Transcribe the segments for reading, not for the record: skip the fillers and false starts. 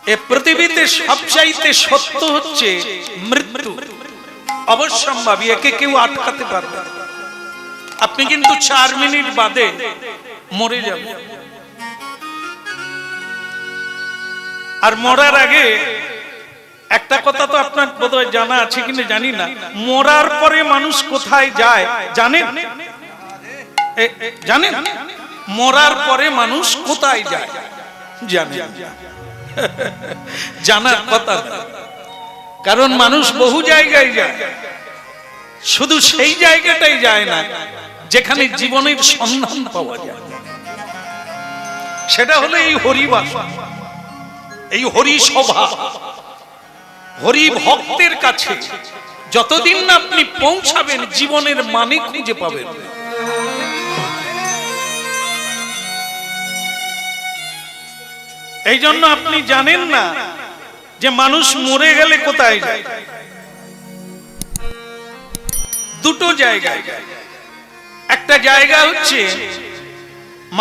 এ পৃথিবীতে সবচাইতে সত্য হচ্ছে মৃত্যু। অবশ্যম্ভাবী, একে কেউ আটকাতে পারবে না। আপনি কিন্তু 4 মিনিট বাদে মরে যাবেন। আর মরার আগে একটা কথা তো আপনার বোধহয় জানা আছে কিনা জানি না, মরার পরে মানুষ কোথায় যায় জানেন? জানেন মরার পরে মানুষ কোথায় যায়? জানেন? জানার কথা, কারণ মানুষ বহু জায়গায় যায়, শুধু সেই জায়গাটাই যায় না যেখানে জীবনের সন্ধান পাওয়া যায়। সেটা হলো এই হরিবাসন, এই হরি সভা, হরি ভক্তের কাছে যতদিন না আপনি পৌঁছাবেন জীবনের মানে খুঁজে পাবেন। এই জন্য আপনি জানেন না যে মানুষ মরে গেলে কোথায় যায়। দুটো জায়গায়। একটা জায়গা হচ্ছে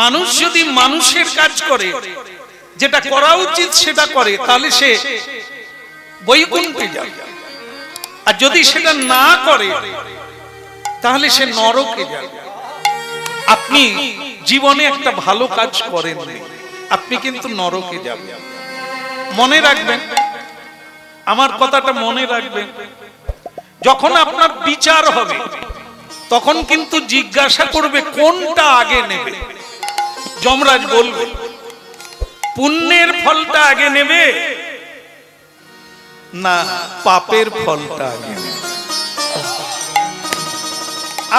মানুষ যদি মানুষের কাজ করে, যেটা করা উচিত সেটা করে, তাহলে সে বৈকুণ্ঠে যাবে। আর যদি সেটা না করে তাহলে সে নরকে যাবে। আপনি জীবনে একটা ভালো কাজ করেন, আপনি কিন্তু নরকে যাবেন। মনে রাখবেন, আমার কথাটা মনে রাখবেন। যখন আপনার বিচার হবে তখন কিন্তু জিজ্ঞাসা করবে কোনটা আগে নেবে। যমরাজ বলবে পুণ্যের ফলটা আগে নেবে না পাপের ফলটা আগে নেবে।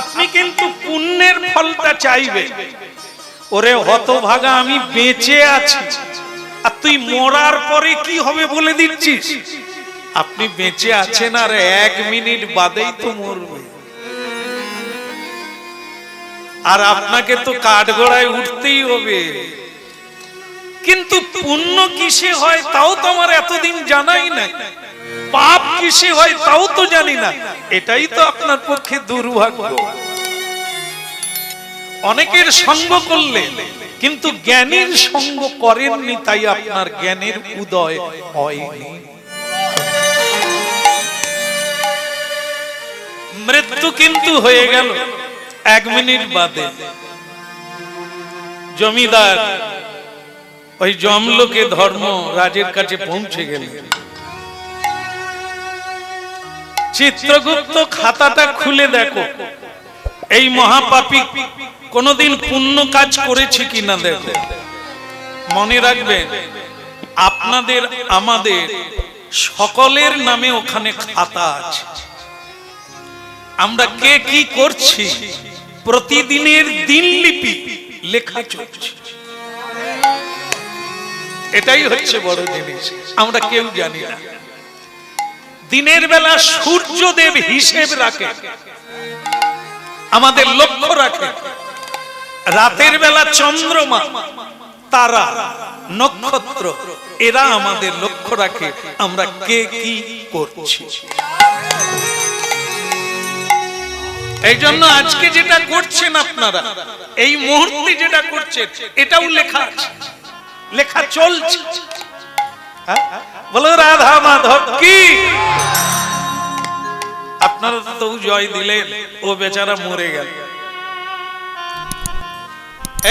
আপনি কিন্তু পুণ্যের ফলটা চাইবে। ওরে হতভাগা, আমি বেঁচে আছি আর তুই মরার পরে কি হবে বলে দিচ্ছিস। আপনি বেঁচে আছেন আর 1 মিনিট বাদেই তো মরবে। আর আপনাকে তো কাঠগড়ায় উঠতেই হবে। কিন্তু পুণ্য কিসে হয় তাও তো আমার এতদিন জানাই নাই, পাপ কিসে হয় তাও তো জানি না। এটাই তো আপনার পক্ষে দুর্ভাগ্য। অনেকের সঙ্গ করলেন কিন্তু জ্ঞানীর সঙ্গ করেননি, তাই আপনার জ্ঞানের উদয় হয়নি। মৃত্যু কিন্তু হয়ে গেল 1 মিনিট বাদে। জমিদার ওই জমলোকে ধর্ম রাজের কাছে পৌঁছে গেলেন। চিত্রগুপ্ত খাতাটা খুলে দেখো, এই মহাপাপী কোনদিন পুণ্য কাজ করেছে কিনা দেখো। মনে রাখবেন, আপনাদের আমাদের সকলের নামে ওখানে খাতা আছে। আমরা কে কি করছি প্রতিদিনের দিনলিপি লেখা চলছে। এটাই হচ্ছে বড় জিনিস, আমরা কেউ জানি না। দিনের বেলা সূর্যদেব হিসেব রাখে, আমাদের লক্ষ্য রাখে। রাতের বেলা চন্দ্রমা, তারা, নক্ষত্র, এরা আমাদের লক্ষ্য রাখে আমরা কে কি করছি। এই জন্য আজকে যেটা করছেন আপনারা, এই মুহূর্তে যেটা করছেন, এটাও লেখা আছে, লেখা চলছে। বলো রাধা মাধব কি। আপনারা তো জয় দিলেন, ও বেচারা মরে গেল।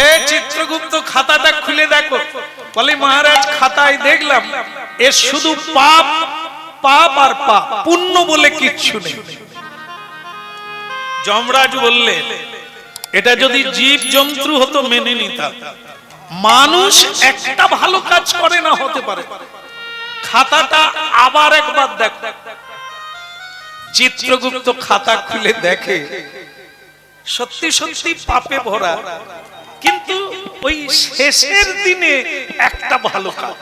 এই চিত্রগুপ্ত খাতাটা খুলে দেখো, বলে মহারাজ খাতায় দেখলাম এর শুধু পাপ পাপ আর পাপ, পুণ্য বলে কিচ্ছু নেই। যমরাজ বললে এটা যদি জীব জন্তু হতো মেনে নিতাম, মানুষ একটা ভালো কাজ করে না হতে পারে। খাতাটা আবার একবার দেখো। চিত্রগুপ্ত খাতা খুলে দেখে সত্যি সত্যি পাপে ভরা, কিন্তু ওই শেষের দিনে একটা ভালো কাজ।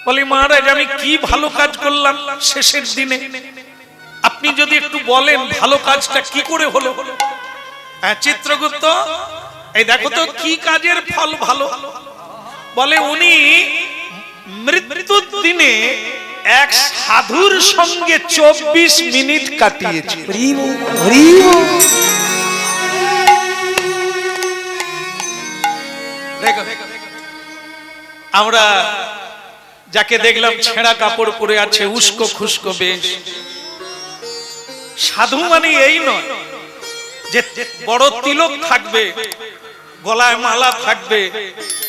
বলি মহারাজ আমি কি ভালো কাজ করলাম শেষের দিনে, আপনি যদি একটু বলেন ভালো কাজটা কি করে হলো। চিত্রগুপ্ত এই দেখো তো কি কাজের ফল ভালো। বলে উনি মৃত্যুর দিনে এক সাধুর সঙ্গে 24 মিনিট কাটিয়েছে। আমরা যাকে দেখলাম ছেঁড়া কাপড় পরে আছে, উস্কো খুস্কো বেশ, সাধু মানে এই নয় যে বড় তিলক থাকবে, গলায় মালা থাকবে,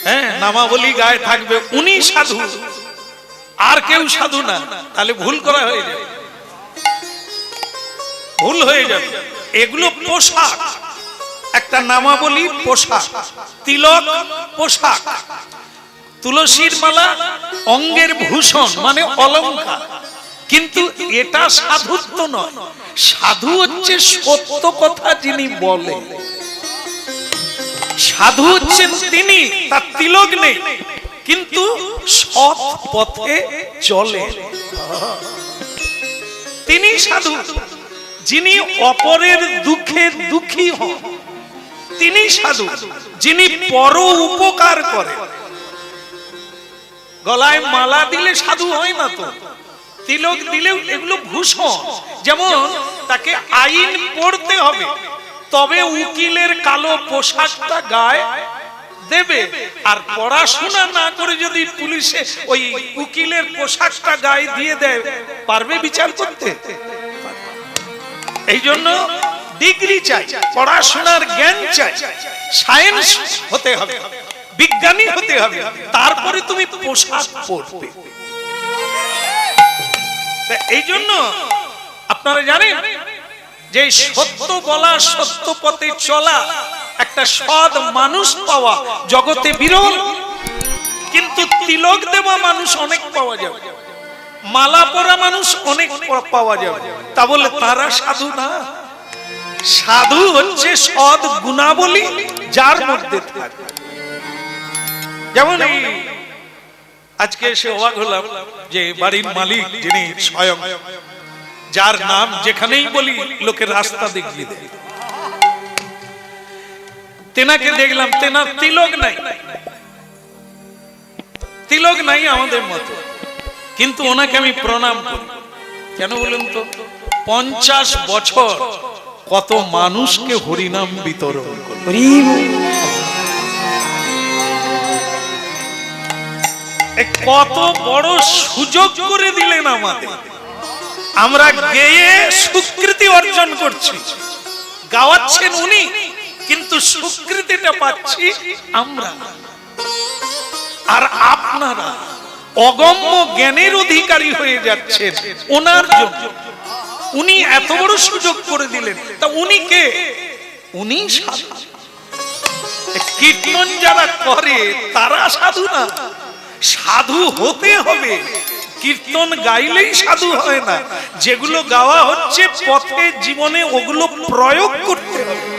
হ্যাঁ নামাবলী গায়ে থাকবে, উনি সাধু, আর কেউ সাধু না। তাহলে ভুল করা হয়ে যাবে, ভুল হয়ে যাবে। এগুলো পোশাক, একটা নামাবলী পোশাক, তিলক পোশাক, তুলসীর মালা অঙ্গের ভূষণ মানে অলংকার, কিন্তু এটা সাধুত্ব নয়। সাধু হচ্ছে সত্য কথা যিনি বলেন, সাধু হচ্ছেন তিনি, তার তিলক নেই কিন্তু সৎ পথে চলে, তিনি সাধু। যিনি অপরের দুঃখে দুঃখী হন তিনি সাধু, যিনি পর উপকার করে। গলায় মালা দিলে সাধু হয় না তো, তিলক দিলেও এগুলো ভূষণ। যেমন তাকে আইন পড়তে হবে, তবে উকিলের কালো পোশাকটা গায়ে দেবে, আর পড়াশোনা না করে যদি পুলিশে ওই উকিলের পোশাকটা গায়ে দিয়ে দেয়, পারবে বিচার করতে? এই জন্য ডিগ্রি চাই, পড়াশোনার জ্ঞান চাই, সায়েন্স হতে হবে, বিজ্ঞানী হতে হবে, তারপরে তুমি পোশাক পরবে। এই জন্য আপনারা জানেন যে সত্য বলা, সত্য পথে চলা, একটা সৎ মানুষ পাওয়া জগতে বিরল, কিন্তু তিলক দেওয়া মানুষ অনেক পাওয়া যাবে, মালা পরা মানুষ অনেক পাওয়া যাবে। তা বলে তারা সাধু না। সাধু হচ্ছে সৎ গুণাবলী যার মধ্যে থাকে। যেমন এই আজকে এসে অবাক হলাম যে বাড়ির মালিক যিনি স্বয়ং, যার নাম যেখানেই বলি লোকের রাস্তা দেখিয়ে দেয়, তেনাকে দেখলাম, তেনার তিলক নাই, তিলক নাই আমাদের মতো, কিন্তু ওনাকে আমি প্রণাম করি। কেন বলুন তো? 50 বছর কত মানুষকে হরিনাম বিতরণ করি, কত বড় সুযোগ করে দিলেন আমাদের। আমরা গেয়ে স্বীকৃতি অর্জন করছি, গাওয়াচ্ছেন উনি, কিন্তু স্বীকৃতিটা পাচ্ছি আমরা। আর আপনারা অগম্য জ্ঞানের অধিকারী হয়ে যাচ্ছেন ওনার জন্য। উনি এত বড় সুযোগ করে দিলেন, তা উনি কে? উনি সাধু। কীর্তন যারা করে তারা সাধু না, সাধু হতে হবে। কীর্তন গাইলেই সাধু হয় না, যেগুলো গাওয়া হচ্ছে পথে জীবনে ওগুলো প্রয়োগ করতে হবে।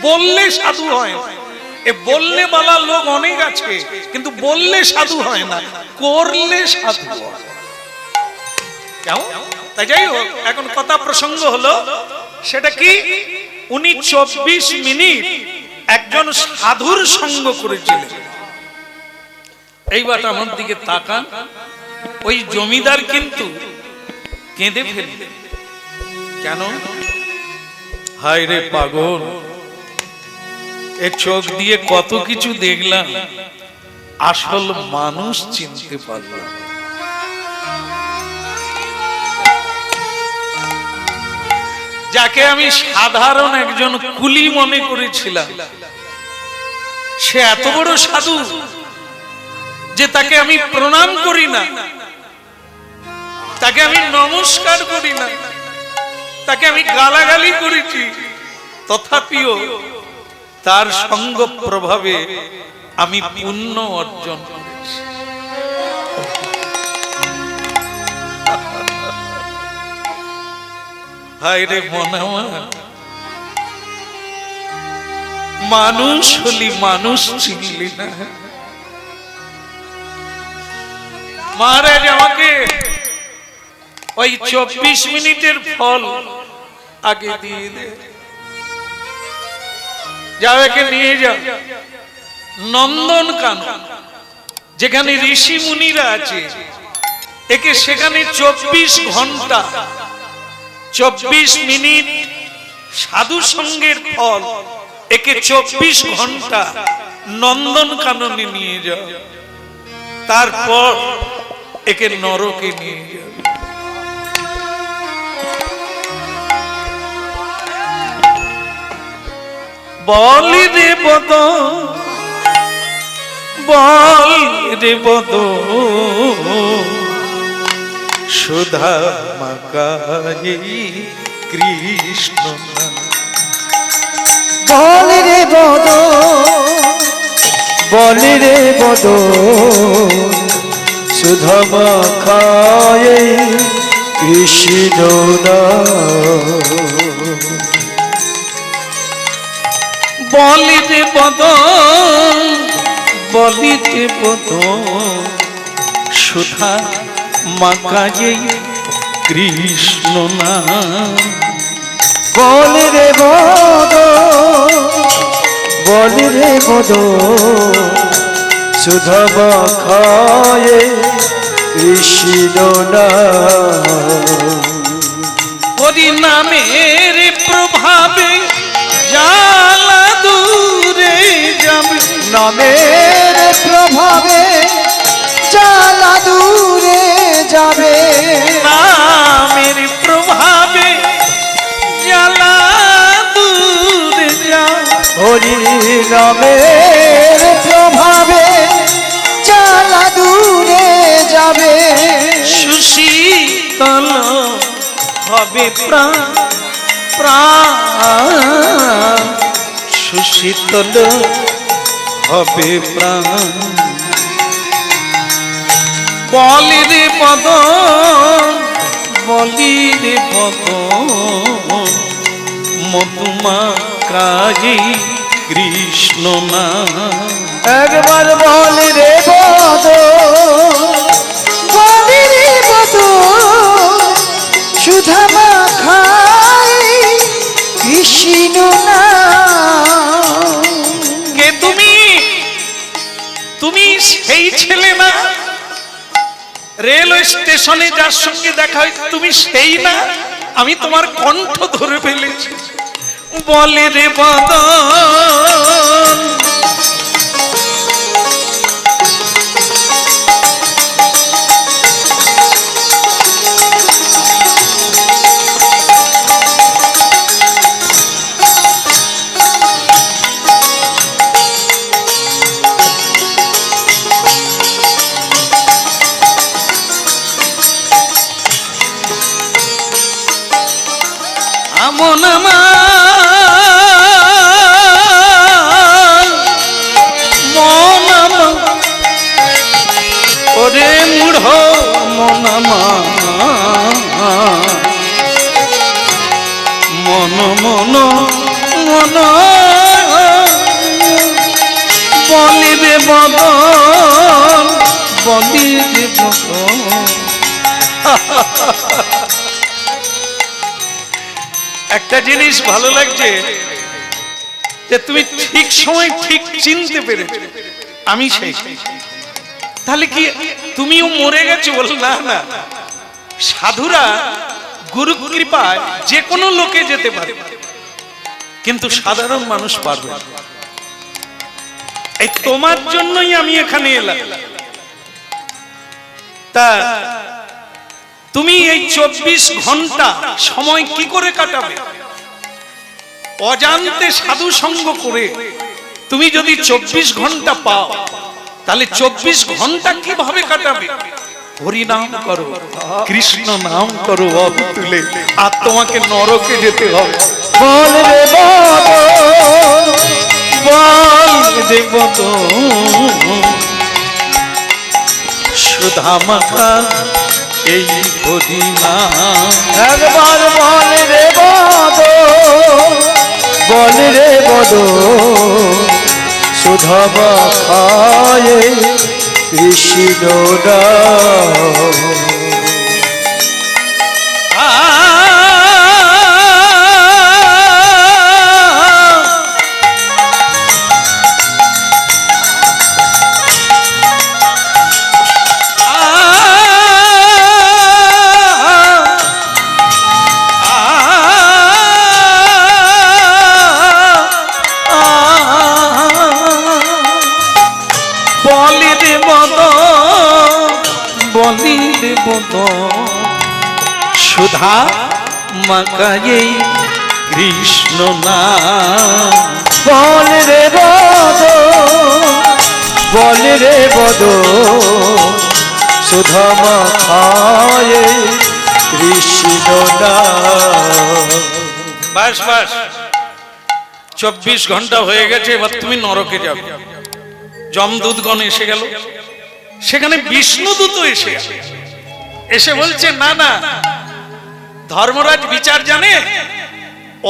বললে সাধু হয় না, এ বললে বলা লোক অনেক আছে, কিন্তু বললে সাধু হয় না, করলে সাধু হয়। কেমন? তাই যাই হোক, এখন কথা প্রসঙ্গ হলো সেটা কি, উনি 24 মিনিট একজন সাধুর সঙ্গ করেছিলেন। এইবার আমার দিকে তাকান, ওই জমিদার কিন্তু কেঁদে ফেলল। কেন? হায় রে পাগল, এ চোখ দিয়ে কত কিছু দেখলাম, আসল মানুষ চিনতে পারলাম। যাকে আমি সাধারণ একজন কুলি মনে করেছিলাম, সে এত বড় সাধু যে তাকে আমি প্রণাম করি না, তাকে আমি নমস্কার করি না, তাকে আমি গালাগালি করেছি, তথাপিও তার সঙ্গ প্রভাবে আমি পুণ্য অর্জন করেছি। হায় রে মনা, মানুষ হলি মানুষ চিনলি না। মহারাজ আমাকে ওই 24 মিনিটের ফল আগে দিয়ে দে, যাও একে নিয়ে যাও নন্দনকানন, যেখানে ঋষি মুনিরা আছে, একে সেখানে 24 ঘন্টা 24 মিনিট সাধু সঙ্গের ফল, একে 24 ঘন্টা নন্দন কাননে নিয়ে যাও, তারপর একে নরকে নিয়ে যাও। বলি রে বদ, বল রে বদ, সুধা মাকায়ে কৃষ্ণ নাম। বল রে বদ, বল রে বদ, সুধা মাকায়ে কৃষ্ণ নাম। বলি রে বদ, বলি রে বদ, সুধা মাকায়ে কৃষ্ণ নাম। বল রে বদ, বল রে বদ, সুধা মাকায়ে কৃষ্ণ নাম। হরি নামের প্রভাবে জ্বালা দূরে যাবে, নামের প্রভাবে জ্বালা দূরে যাবে। নামের প্রভাবে জ্বালা দূরে যাবে, হরি নামের প্রভাবে জ্বালা দূরে যাবে। সুশীতল হবে প্রাণ, প্রাণ সুশীতল হবে প্রাণ। বলি রে পদ, বলি রে পদ, মধুমা কাজে কৃষ্ণ নাম। একবার বল রে বদ, বল রে বদ, সুধা মাখায়ে কৃষ্ণ নাম। কে তুমি? তুমি সেই ছেলে না রেলওয়ে স্টেশনে যার সঙ্গে দেখা হয়, তুমি সেই না? আমি তোমার কণ্ঠ ধরে ফেলেছি। বলে রে বদন, আমন আমার মন আমার, ওরে মূঢ় মন আমার, মন মন মন বলি রে বদন, বলি রে বদন। একটা জিনিস ভালো লাগছে যে তুমি ঠিক সময় ঠিক চিনতে পেরেছো আমি সেই। তাহলে কি তুমিও মরে গেছো? বল না না, সাধুরা গুরু কৃপায় যে কোনো লোকে যেতে পারে, কিন্তু সাধারণ মানুষ পারবে না। এই তোমার জন্যই আমি এখানে এলাম। তা তুমি এই 24 ঘন্টা সময় কি করে কাটাবে? অজান্তে সাধু সঙ্গ করে তুমি যদি 24 ঘন্টা পাও, তাহলে 24 ঘন্টা কিভাবে কাটাবে? হরি নাম করো, কৃষ্ণ নাম করো অতুলে, আর তোমাকে নরকে যেতে হবে। বল রে বদ, বল রে বদ, সুধা মাখা এই হরি নাম। একবার বল রে বদ, বল রে বদ, সুধা মাখায়ে কৃষ্ণ নাম। বলির মদ বলির মদ সুধা মাকায়ে কৃষ্ণ নাম বল রে বদ বল রে বদ সুধামা খায়ে কৃষ্ণ নাম। বাস বাস 24 ঘন্টা হয়ে গেছে, এবার তুমি নরকে যাবে। যমদূতগণ এসে গেল, সেখানে বিষ্ণুদূত এসে গেল। এসে বলছে না না, ধর্মরাজ বিচার জানে,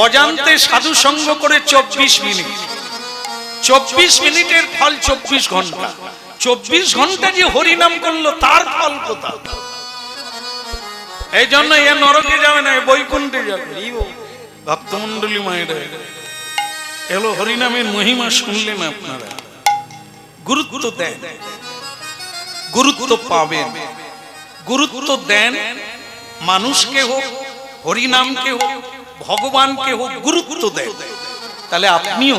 অজান্তে সাধু সঙ্গ করে 24 মিনিট, 24 মিনিটের ফল 24 ঘন্টা, 24 ঘন্টা যে হরিনাম করলো তার ফল কোথা? এই জন্য এ নরকে যাবে না, বৈকুণ্ঠে যাবে। ভক্তমন্ডলী মায়েরা এলো, হরিনামের মহিমা শুনলেন আপনারা, গুরুত্ব দেন, গুরুত্ব পাবেন, গুরুত্ব দেন। মানুষকে হোক, হরিনামকে হোক, ভগবানকে হোক, গুরুত্ব দেন, তাহলে আপনিও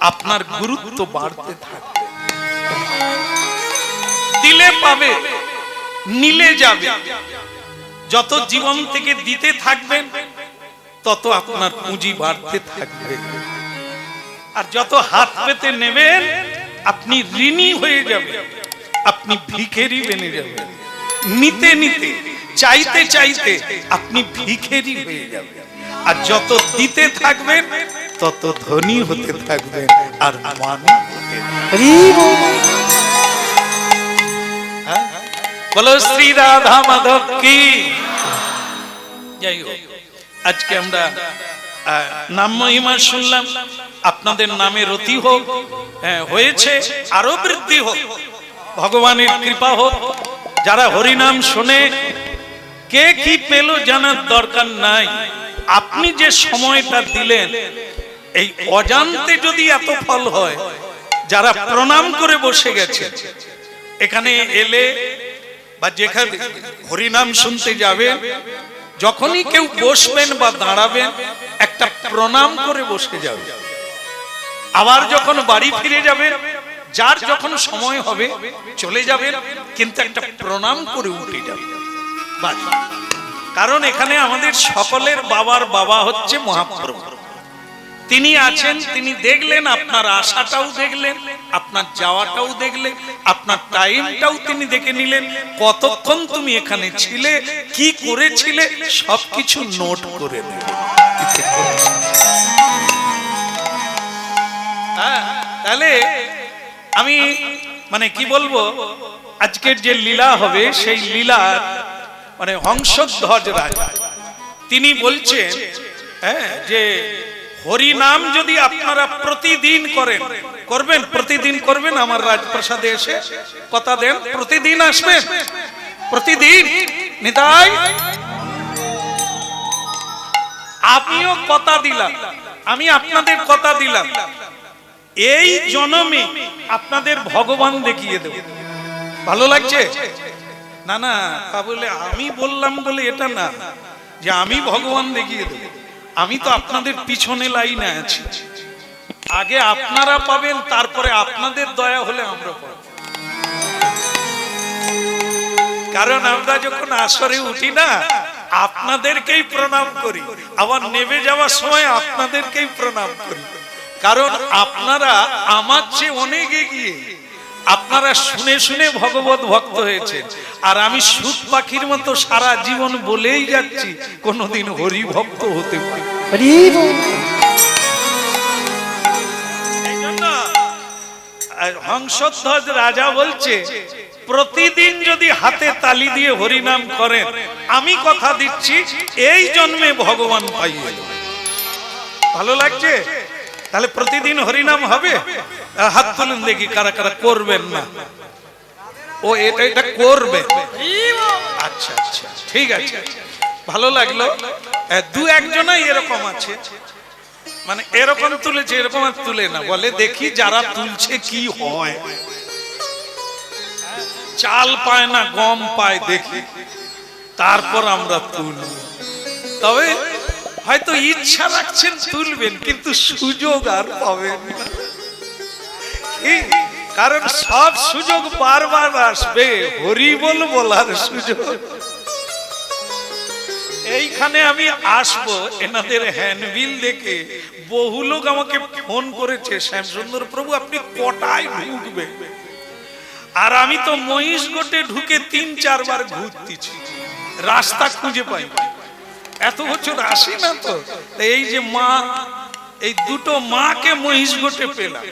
আপনার গুরুত্ব বাড়তে থাকবে। দিলে পাবে, নিলে যাবে। যত জীবন থেকে দিতে থাকবেন তত আপনার পুঁজি বাড়তে থাকবে। আর যত হাত পেতে নেবেন আপনি ঋণী হয়ে যাবেন, আপনি ভিখারি বনে যাবেন। নিতে নিতে, চাইতে চাইতে আপনি ভিখারি হয়ে যাবেন। আর যত দিতে থাকবেন তত ধনী হতে থাকবেন আর মানি হতে থাকবেন। বলো শ্রী রাধা মাধব কি। যাই হোক, আজকে আমরা নাম মহিমা শুনলাম, আপনাদের নামে রতি হোক, হয়েছে আরো বৃদ্ধি হোক, ভগবানের কৃপা হোক। যারা হরিনাম শোনে, কে কি পেল জানার দরকার নাই। আপনি যে সময়টা দিলেন, এই অজান্তে যদি এত ফল হয়, যারা প্রণাম করে বসে গেছে, এখানে এলে বা যেখানে হরিনাম শুনতে যাবে, যখনই কেউ বসবেন বা দাঁড়াবেন একটা প্রণাম করে বসে যাবে। আবার যখন বাড়ি ফিরে যাবেন, যার যখন সময় হবে চলে যাবেন, কিন্তু একটা প্রণাম করে উঠে যাবেন। কারণ এখানে আমাদের সকলের বাবার বাবা হচ্ছে মহাপ্রভু। তিনি আছেন, তিনি দেখলেন, আপনার আশাটাও দেখলেন, আপনার যাওয়াটাও দেখলেন, আপনার টাইমটাও তিনি দেখে নিলেন। কতক্ষণ তুমি এখানে ছিলে, কি করেছিলে, সবকিছু নোট করে নেবেন। তাহলে আমি মানে কি বলবো, আজকের যে লীলা হবে সেই লীলা মানে হংসধ্বজ রাজা তিনি বলছেন যে হরিনাম যদি আপনারা প্রতিদিন করেন, করবেন, প্রতিদিন করবেন, আমার রাজপ্রাসাদে এসে কথা দেন, প্রতিদিন আসবেন, প্রতিদিন। নিতাই, আমিও কথা দিলাম, আমি আপনাদের কথা দিলাম, এই জন্মে আপনাদের ভগবান দেখিয়ে দেব। ভালো লাগছে? না না, তা বলে আমি বললাম বলে এটা না যে আমি ভগবান দেখিয়ে দেব। আমি তো আপনাদের পিছনে লাইনে আছি, আগে আপনারা পাবেন, তারপরে আপনাদের দয়া হলে আমরা পাবো। কারণ আমরা যখন আসরে উঠি না, আপনাদেরকেই প্রণাম করি, আবার নেমে যাওয়ার সময় আপনাদেরকেই প্রণাম করি। কারণ আপনারা আমার চেয়ে অনেক এগিয়ে, আপনারা শুনে শুনে ভগবত ভক্ত হয়েছে, আর আমি সুখ পাখির মতো সারা জীবন বলেই যাচ্ছি কোনদিন হরি ভক্ত হতে পারি। হংসধ্বজ রাজা বলছে, প্রতিদিন যদি হাতে তালি দিয়ে হরিনাম করেন, আমি কথা দিচ্ছি এই জন্মে ভগবান পাইয়ে। ভালো লাগছে? তাহলে প্রতিদিন হরিনাম হবে। হাত তুলুন দেখি কারা কারা করবেন না। ও এটা করবে, আচ্ছা আচ্ছা, ঠিক আছে, ভালো লাগলো। দু একজনাই এরকম আছে, মানে এরকম তুলেছে, এরকম আর তুলে না। বলে দেখি যারা তুলছে কি হয়, চাল পায় না গম পায়, দেখি তারপর আমরা তুলব। তবে হয়তো ইচ্ছা রাখছেন তুলবেন, কিন্তু সুযোগ আর পাবেন না। কারণ সব সুযোগ বারবার আসবে, হরি বল বলার সুযোগ। এইখানে আমি আসবো, এনাদের হ্যান্ডবিল দেখে বহু লোক আমাকে ফোন করেছে, শ্যামসুন্দর প্রভু আপনি কটায় ঢুকবেন? আর আমি তো মহিষগোটে ঢুকে ৩-৪ বার ঘুরতেছি, রাস্তা খুঁজে পাই। এত বছর আসি না তো, এই যে মা, এই দুটো মাকে মহিষগোটে পেলাম।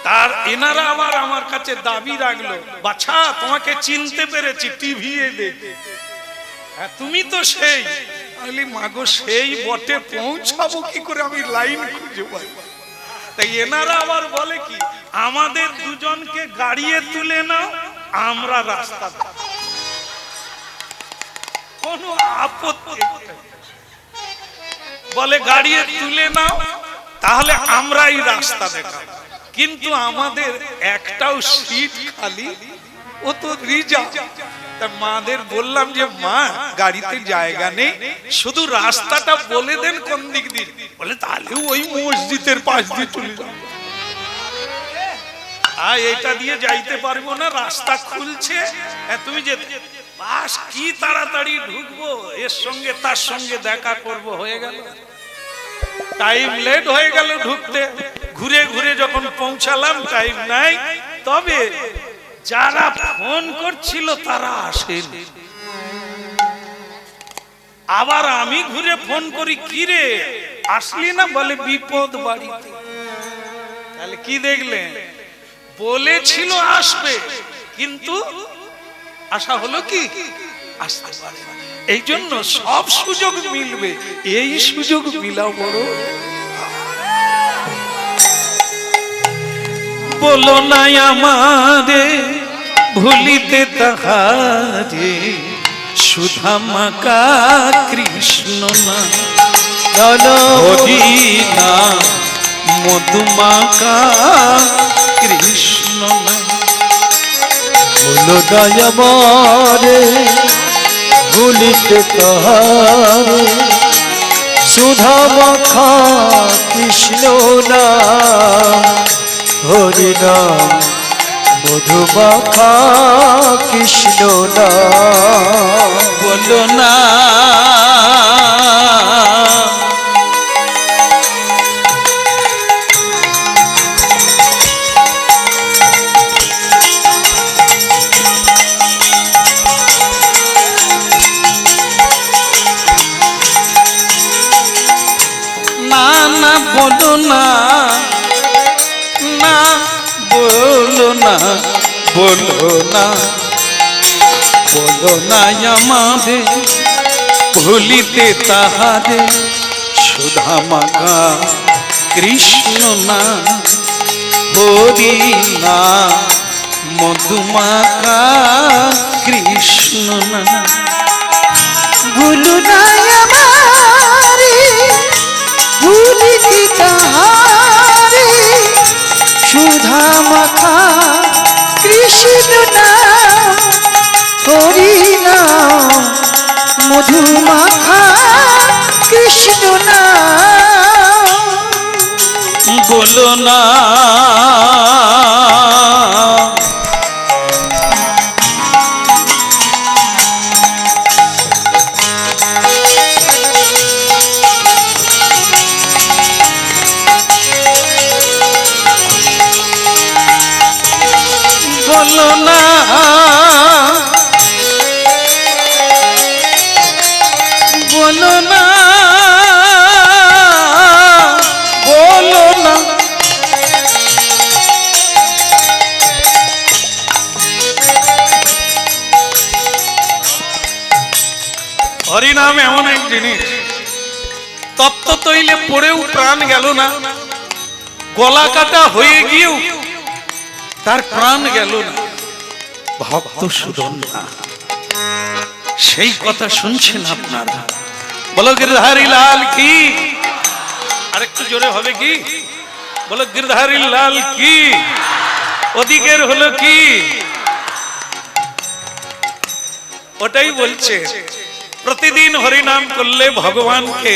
তার এনারা আবার আমার কাছে দাবি রাখলো, বাছা তোমাকে চিনতে পেরেছি টিভি এ দেখে, তুমি তো সেই। আমি মাগো সেই বটে, পৌঁছাবো কি করে, আমি লাইন খুঁজে পাই। তাই এনারা আবার বলে কি, আমাদের দুজনকে গাড়িয়ে তুলে নাও, আমরা রাস্তা কোনো আপত্তি, বলে গাড়িয়ে তুলে নাও তাহলে আমরাই রাস্তা দেখাবো। কিন্তু আমাদের একটাও সিট খালি, ও তো রিজার্ভ। তা মাদের বললাম যে মা গাড়িতে জায়গা নেই, শুধু রাস্তাটা বলে দেন কোন দিক দিয়ে। বলে তাহলে ওই মসজিদের পাশ দিয়ে চলে যাবো, আর এটা দিয়ে যাইতে পারবো না, রাস্তা খুলছে তুমি যে বাস কি তাড়াতাড়ি ঢুকবো, এর সঙ্গে তার সঙ্গে দেখা করব, হয়ে গেল টাইম লেট হয়ে গেল ঢুকতে। ঘুরে ঘুরে যখন পৌঁছালাম টাইম নাই। তবে যারা ফোন করছিল তারা আসেনি। আবার আমি ঘুরে ফোন করি, কি রে আসলি না? বলে বিপদ বাড়িতে। তাহলে কি দেখলেন, বলেছিল আসবে কিন্তু আশা হলো কি আসতে পারে। এই জন্য সব সুযোগ মিলবে, এই সুযোগ মিলাও বড়। বলো না আমারে ভুলিতে তাহারে, সুধামাকা কৃষ্ণ না, হরি না মধুমাকা কৃষ্ণ না। বলো দয়ামরে ভুলিতে তাহারে, সুধা মাখা কৃষ্ণ নাম, হরি নাম মধুমাখা কৃষ্ণ নাম। বলো না না বলো না, না বলো না, বলো না, বলো না আমাদের ভুলিতে তাহারে, সুধামাকা কৃষ্ণ না, হরি না মধুমাকা কৃষ্ণ না। ভুলো না আমারে ভুলিতে তাহারে, সুধা মাখা কৃষ্ণ নাম, হরি নাম মধু মাখা কৃষ্ণ নাম। বলো না বলো না, বলো না, বলো না। হরিনাম এমন এক জিনিস, তপ্ত তৈলে পড়েও প্রাণ গেল না, গলা কাটা হয়ে গিয়েও তার প্রাণ গেল না, ভক্ত সুদন না। সেই কথা শুনছেন আপনারা? বলো গিরধারী লাল কি, আরেকটু জোরে হবে কি? বলো গিরধারী লাল কি। ওদিকের হলো কি? ওটাই বলছে, প্রতিদিন হরিনাম করলে ভগবানকে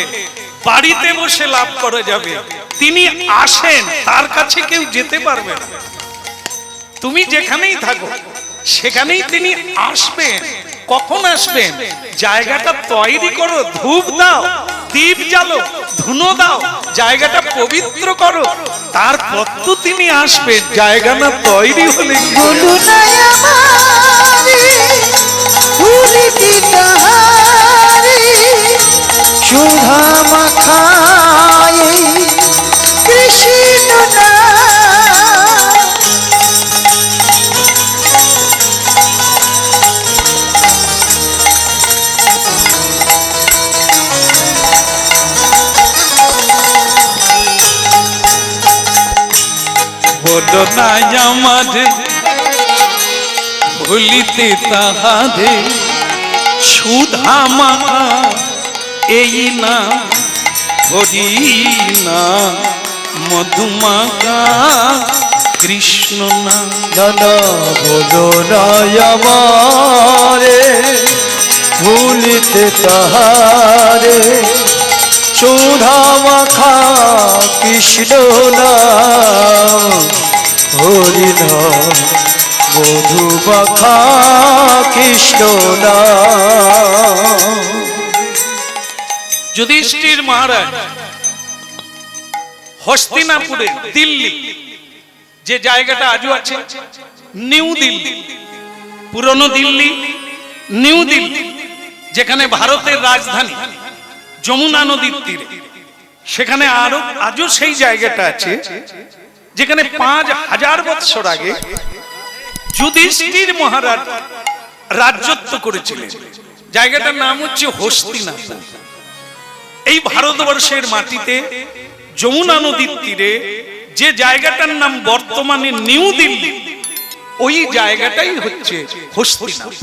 বাড়িতে বসে লাভ করা যাবে। তিনি আসেন, তার কাছে কেউ যেতে পারবে না। তুমি যেখানেই থাকো সেখানেই তিনি আসবেন। কখন আসবেন? জায়গাটা তৈরি করো, ধূপ দাও, দীপ জ্বালো, ধুনো দাও, জায়গাটা পবিত্র করো, তারপর তো তিনি আসবেন। জায়গা না তৈরি হলে কি করে? বলো না আমারে ভুলি কি তাহারে সুধা মাখায় কৃষ্ণ নাম। বলো না আমারে ভুলিতে তাহারে সুধা মাখা এই না হরি না মধুমাখা কৃষ্ণ না। নানা বলো না আমারে ভুলিতে তাহারে সুধা মাখা কৃষ্ণ নাম হরি নাম মধু মাখা কৃষ্ণ নাম। যুধিষ্ঠির মহারাজ হস্তিনাপুরে, দিল্লি, যে জায়গাটা আজও আছে নিউ দিল্লি, পুরনো দিল্লি, নিউ দিল্লি, যেখানে ভারতের রাজধানী, যমুনা নদীর তীরে, সেখানে আরো আজও সেই জায়গাটা আছে যেখানে 5000 বছর আগে যুধিষ্ঠির মহারাজ রাজত্ব করেছিলেন। জায়গাটার নাম হচ্ছে হস্তিনাপুর। এই ভারতবর্ষের মাটিতে যমুনা নদীর তীরে যে জায়গাটার নাম বর্তমানে নিউ দিল্লি, ওই জায়গাটাই হচ্ছে হস্তিনাপুর।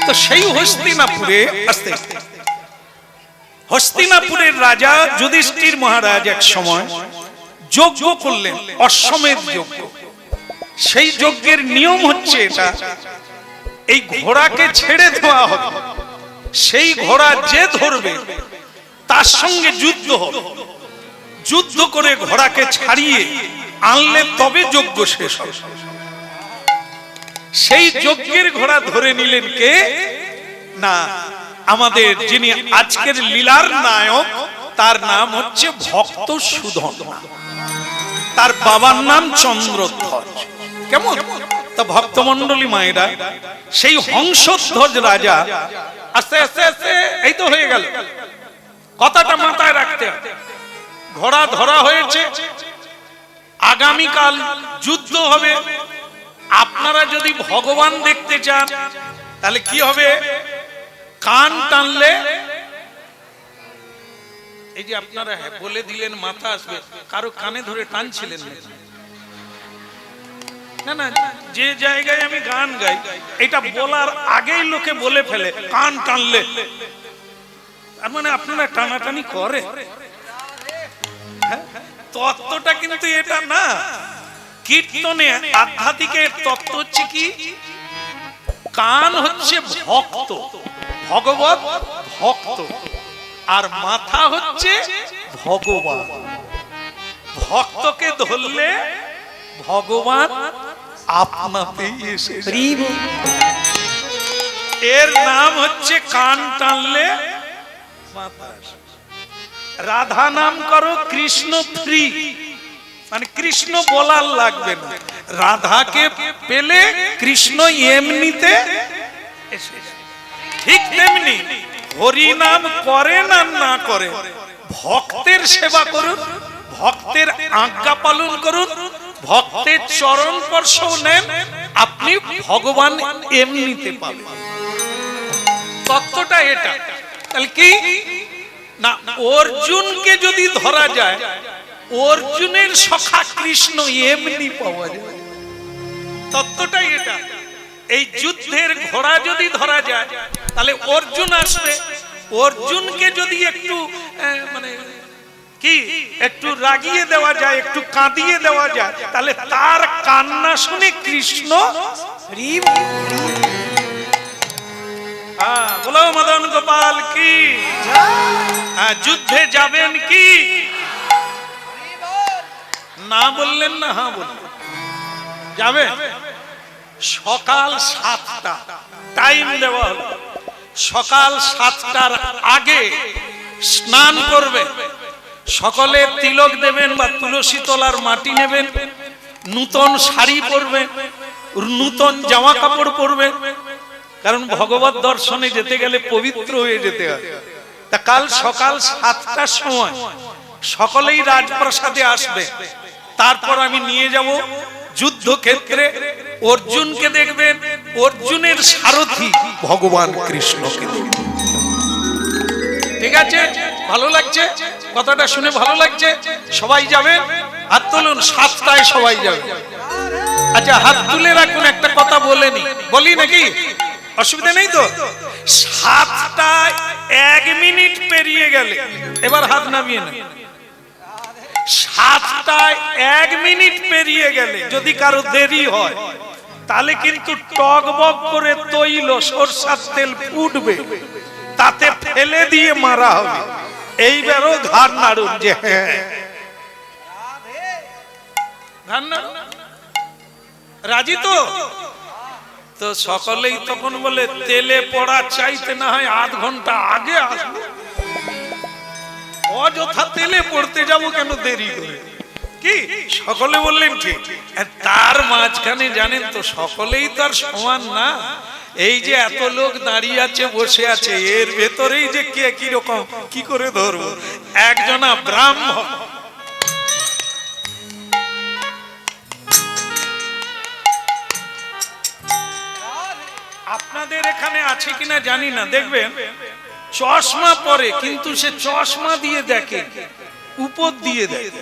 তো সেই হস্তিনাপুরে আস্তে আস্তে হস্তিনাপুরের রাজা যুধিষ্ঠির মহারাজ এক সময় যজ্ঞ করলেন, অশ্বমেধ যজ্ঞ। সেই যজ্ঞের নিয়ম হচ্ছে এটা, এই ঘোড়াকে ছেড়ে দেওয়া হবে, সেই ঘোড়া যে ধরবে তার সঙ্গে যুদ্ধ হবে, যুদ্ধ করে ঘোড়াকে ছাড়িয়ে আনলে তবে যজ্ঞ শেষ হবে। সেই যজ্ঞের ঘোড়া ধরে নিলেন কে? না, আমাদের যিনি আজকের লীলার নায়ক, তার নাম হচ্ছে ভক্ত সুধন্মা, তার বাবার নাম চন্দ্রধ্বজ। কেমন? তা ভক্তমণ্ডলী মায়েরা, সেই হংসধ্বজ রাজা আস্তে আস্তে আস্তে এই তো হয়ে গেল, কথাটা মাথায় রাখতে হবে। ঘোড়া ধরা হয়েছে, আগামীকাল যুদ্ধ হবে। আপনারা যদি ভগবান দেখতে চান তাহলে কি হবে? কান টানলে, এই যে আপনারা বলে দিলেন মাথা আসবে, কারো কানে ধরে টানছিলেন না? না, যে জায়গায় আমি গান গাই এটা বলার আগেই লোকে বলে ফেলে কান টানলে, তার মানে আপনারা টানাটানি করে। তত্ত্বটা কিন্তু এটা না। কীর্তনে আধ্যাত্মিকের তত্ত্ব হচ্ছে কি? কান হচ্ছে ভক্ত, ভগবত ভক্ত, আর মাথা হচ্ছে ভগবান। ভক্তকে ধরলে ভগবান আপনাতেই এসে যায়। এর নাম হচ্ছে কান টানলে মাথা। রাধা নাম করো, কৃষ্ণ ফ্রি, মানে কৃষ্ণ বলার লাগবে না। রাধাকে পেলে কৃষ্ণ এমনিতে এসে যায়। ঠিক তেমনি হরি নাম করেন আর না করেন, ভক্তের সেবা করুন, ভক্তের আজ্ঞা পালন করুন, ভক্তের চরণ স্পর্শ নেন, আপনি ভগবান এমনিতে পাবেন। তত্ত্বটা এটা। তাহলে কি না, অর্জুনকে যদি ধরা যায়, অর্জুনের সখা কৃষ্ণ এমনি পাওয়া যায়। তত্ত্বটাই এটা। এই যুদ্ধের ঘোড়া যদি ধরা যায় তাহলে অর্জুন আসবে। অর্জুনকে যদি একটু মানে কি একটু রাগিয়ে দেওয়া যায়, একটু কাঁদিয়ে দেওয়া যায়, তাহলে তার কান্না শুনে কৃষ্ণ বলো মদন গোপাল কি যুদ্ধে যাবেন কি? না বললেন না, হ্যাঁ বললেন। যাবে? সকাল 7টা টাইম দেওয়া হলো। সকাল 7টার আগে স্নান করবে। সকলে তিলক দেবেন বা তুলসী তলার মাটি নেবেন, নূতন শাড়ি পরবে, নূতন জামা কাপড় পরবে, কারণ ভগবত দর্শনে যেতে গেলে পবিত্র হয়ে যেতে হয়। তা কাল সকাল 7টার সময় সকলেই রাজপ্রাসাদে আসবে। তারপর আমি নিয়ে যাব যুদ্ধক্ষেত্রে। অর্জুনকে দেখবেন, অর্জুনের সারথি ভগবান কৃষ্ণকে দেখবেন। ঠিক আছে? ভালো লাগছে? কথাটা শুনে ভালো লাগছে? সবাই যাবেন? হাত তুলুন। 7টায় সবাই যাবে। আচ্ছা, হাত তুলে রাখুন। একটা কথা বলেনি, বলি নাকি? অসুবিধা নেই তো? 7টায় 1 মিনিট পেরিয়ে গেলে এবার হাত নামিয়ে না। 7টায় 1 মিনিট পেরিয়ে গেলে যদি কারো দেরি হয়, তাহলে কিন্তু টকবক করে তৈল সরষের তেল ফুটবে, তাতে ফেলে দিয়ে মারা হবে। এইবারও ঘাড় নাড়ুন যে হ্যাঁ, রাজি তো? তো সকলেই তখন বলে তেলে পড়া চাইতে না হয় আধ ঘন্টা আগে আসবো। অযথা তেলে পড়তে যাব কেন দেরি করে? কি সকলে বললেন ঠিক? তার মাঝখানে জানেন তো সকলেই তো আর সমান না। এই যে এত লোক দাঁড়িয়ে আছে, বসে আছে, এর ভেতরেই যে কে কি রকম কি করে ধরবো? একজনা ব্রাহ্মণ, আপনাদের এখানে আছে কিনা জানি না, দেখবেন চশমা পরে কিন্তু সে চশমা দিয়ে দেখে, উপর দিয়ে দেখে।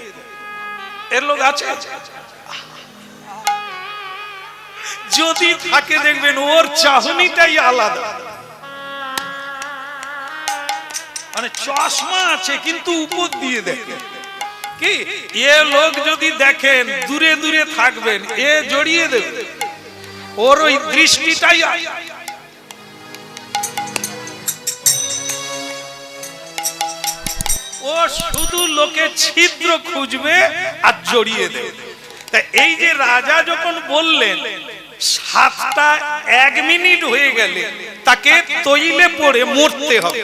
এর লোক আছে? যদি থাকে দেখবেন ওর চাহনিটাই আলাদা। মানে চশমা আছে কিন্তু উপর দিয়ে দেখে। কি এ লোক যদি দেখেন দূরে দূরে থাকবেন, এ জড়িয়ে দেবে। ওর ওই দৃষ্টিটাই ও শুধু লোকে ছিদ্র খুঁজবে আর জড়িয়ে দেবে। তা এই যে রাজা যখন বললেন 7টা 1 মিনিট হয়ে গেলে তাকে তৈলে পড়ে মরতে হবে,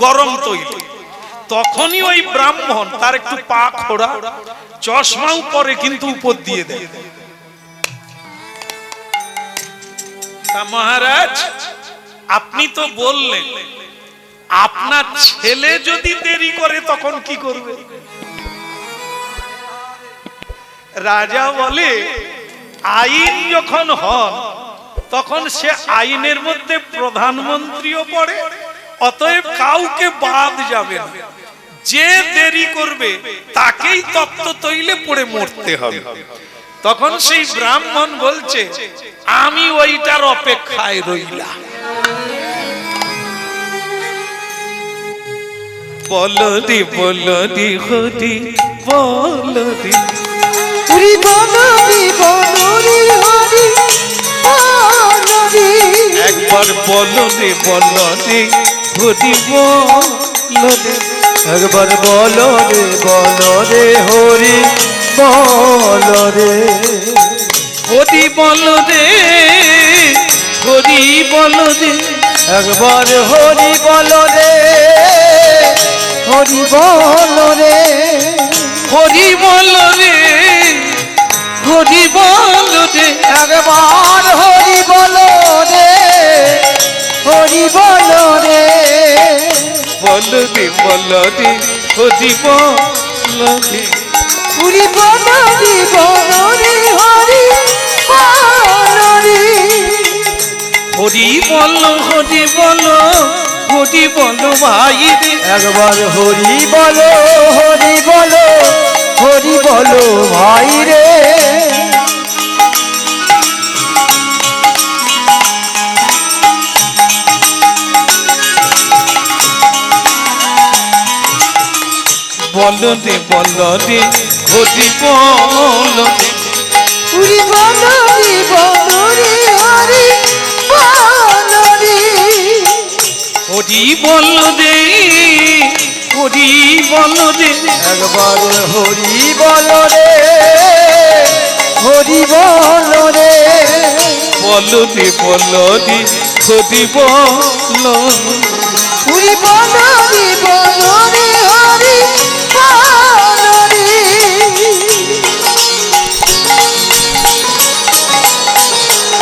গরম তৈল, তখনই ওই ব্রাহ্মণ তার একটু পা খোড়া, চশমাও পরে কিন্তু উপর দিয়ে দেয়। তা মহারাজ, আপনি তো বললেন আপনার ছেলে যদি দেরি করে তখন কি করবে? রাজা বলে আইন যখন হয় তখন সে আইনের মধ্যে প্রধানমন্ত্রীও পড়ে, অতএব কাউকে বাদ যাবে না। যে দেরি করবে তাকেই তপ্ত তৈলে পড়ে মরতে হবে। তখন সেই ব্রাহ্মণ বলছে আমি ওইটার অপেক্ষায় রইলাম। বলো রে বলো রে হরি বলো রে, হরি বলো রে বলো রে হরি বলো রে। একবার বলো রে বলো রে হরি বলো রে, একবার বলো রে হরি বলো রে। হরি বলো রে হরি বলো রে, একবার হরি বলো রে হরি বলো রে। হরি বলো রে হরি বলো রে, একবার হরি বলো রে হরি বলো রে। বলো রে বলো রে হরি বলো রে, হরি বলো রে বলো রে হরি বলো রে। হরি বলো হরি বলো হরি বলো ভাই রে। একবার হরি বলো হরি বলো হরি বলো ভাই রে। বলো রে বলো রে হরি বলো রে, হরি বলো রে বলো রে হরি বলো রে। হরি বলো রে হরি বলো রে, একবার হরি বলো রে হরি বল রে বলো রে বলো রে হরি বলো। হরি বল রে বল রে হরি বল রে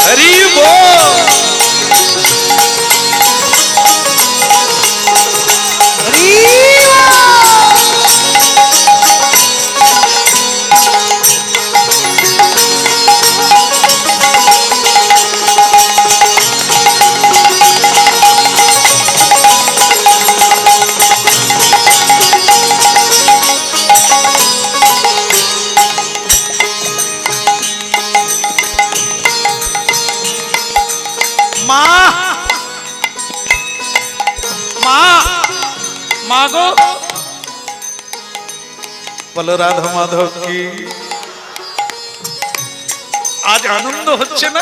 হরি বল। হরি মা মা মা গো বলো রাধা মাধব কি আজ আনন্দ হচ্ছে না?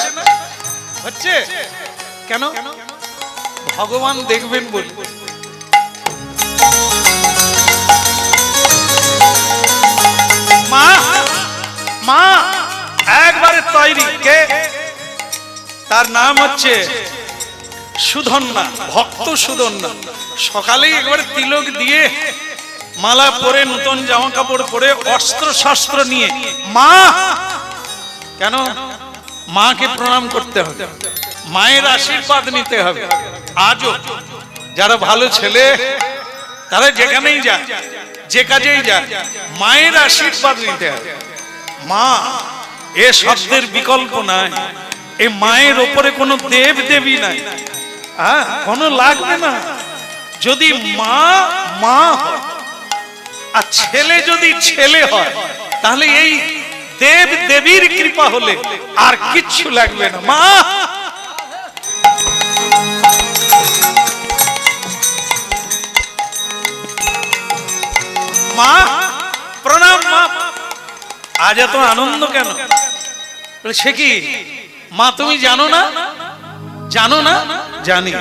হচ্ছে কেন? ভগবান দেখবেন বলে। মা মা একবারে তৈরি কে? তার নাম হচ্ছে সুধন্যা, ভক্ত সুধন্যা। সকালেই একবার তিলক দিয়ে মালা পরে নতুন জামা কাপড় পরে অস্ত্র শস্ত্র নিয়ে মা কেন মাকে প্রণাম করতে হবে, মায়ের আশীর্বাদ নিতে হবে। আজও যারা ভালো ছেলে তারা যেখানেই যায় যে কাজেই যায় মায়ের আশীর্বাদ নিতে হবে। মা এ শব্দের বিকল্প নাই, এই মায়ের ওপরে কোনো দেব দেবী নাই, হ্যাঁ কোনো লাগবে না। যদি মা মা হয় আর ছেলে যদি ছেলে হয় তাহলে এই দেব দেবীর কৃপা হলে আর কিচ্ছু লাগবে না। মা মা প্রণাম। মা আজ এত আনন্দ কেন? সে কি মা তুমি জানো না? জানো না? জানি,